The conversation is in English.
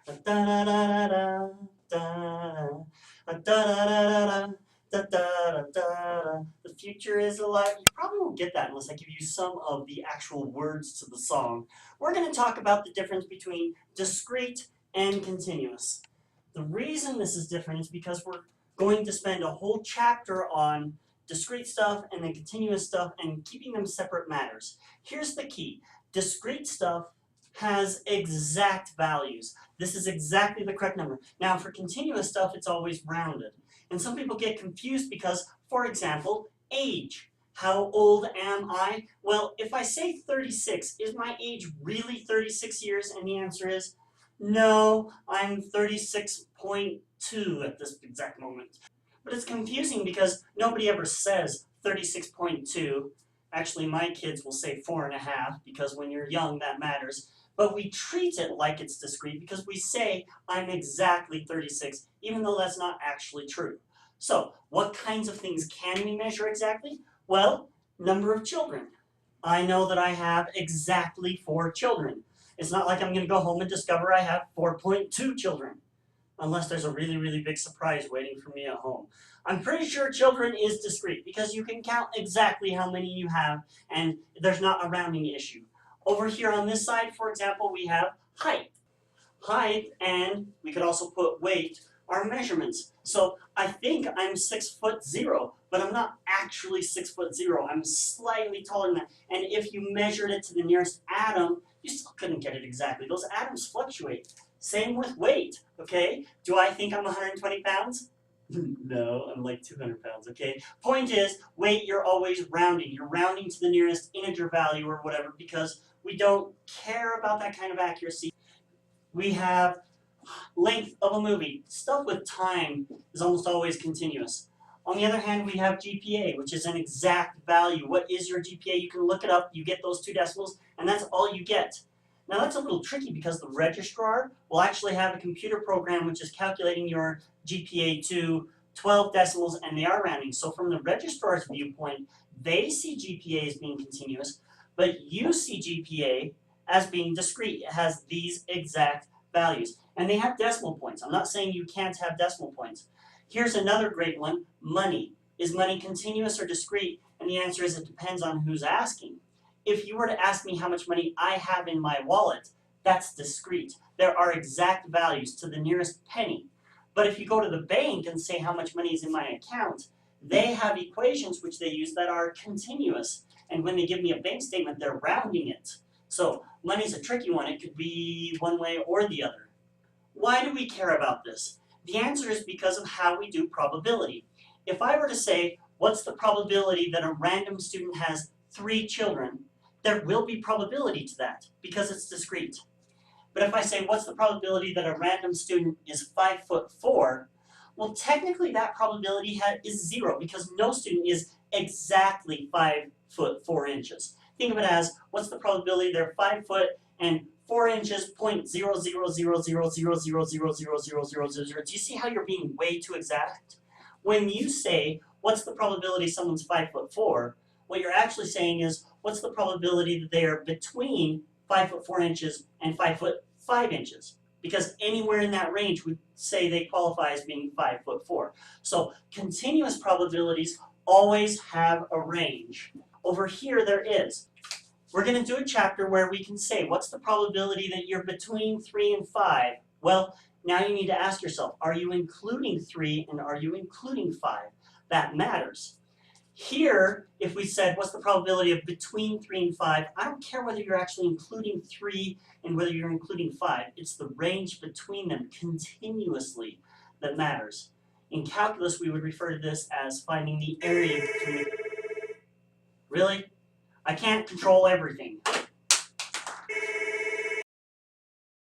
The future is alive. You probably won't get that unless I give you some of the actual words to the song. We're going to talk about the difference between discrete and continuous. The reason this is different is because we're going to spend a whole chapter on discrete stuff and then continuous stuff, and keeping them separate matters. Here's the key. Discrete stuff has exact values. This is exactly the correct number. Now, for continuous stuff, it's always rounded. And some people get confused because, for example, age. How old am I? Well, if I say 36, is my age really 36 years? And the answer is no, I'm 36.2 at this exact moment. But it's confusing because nobody ever says 36.2. Actually, my kids will say 4.5 because when you're young, that matters. But we treat it like it's discrete because we say I'm exactly 36, even though that's not actually true. So, what kinds of things can we measure exactly? Well, number of children. I know that I have exactly 4 children. It's not like I'm going to go home and discover I have 4.2 children, unless there's a really, really big surprise waiting for me at home. I'm pretty sure children is discrete because you can count exactly how many you have and there's not a rounding issue. Over here on this side, for example, we have height. Height, and we could also put weight, are measurements. So I think I'm 6'0", but I'm not actually 6'0". I'm slightly taller than that. And if you measured it to the nearest atom, you still couldn't get it exactly. Those atoms fluctuate. Same with weight, okay? Do I think I'm 120 pounds? No, I'm like 200 pounds, okay? Point is, weight, you're always rounding. You're rounding to the nearest integer value or whatever because we don't care about that kind of accuracy. We have length of a movie. Stuff with time is almost always continuous. On the other hand, we have GPA, which is an exact value. What is your GPA? You can look it up. You get those 2 decimals, and that's all you get. Now that's a little tricky because the registrar will actually have a computer program which is calculating your GPA to 12 decimals, and they are rounding. So from the registrar's viewpoint, they see GPA as being continuous, but you see GPA as being discrete. It has these exact values. And they have decimal points. I'm not saying you can't have decimal points. Here's another great one, money. Is money continuous or discrete? And the answer is it depends on who's asking. If you were to ask me how much money I have in my wallet, that's discrete. There are exact values to the nearest penny. But if you go to the bank and say how much money is in my account, they have equations which they use that are continuous. And when they give me a bank statement, they're rounding it. So money's a tricky one. It could be one way or the other. Why do we care about this? The answer is because of how we do probability. If I were to say, what's the probability that a random student has 3 children, there will be probability to that because it's discrete. But if I say, what's the probability that a random student is 5'4", well, technically that probability is 0 because no student is exactly 5'4". Think of it as, what's the probability they're 5 foot and 4 inches, 0.0000000000000. Do you see how you're being way too exact? When you say, what's the probability someone's 5'4", what you're actually saying is, what's the probability that they are between 5'4" and 5'5". Because anywhere in that range would say they qualify as being 5'4". So continuous probabilities always have a range. Over here there is. We're going to do a chapter where we can say, what's the probability that you're between 3 and 5? Well, now you need to ask yourself, are you including 3 and are you including 5? That matters. Here, if we said, what's the probability of between 3 and 5, I don't care whether you're actually including 3 and whether you're including 5. It's the range between them continuously that matters. In calculus, we would refer to this as finding the area between. Really? I can't control everything.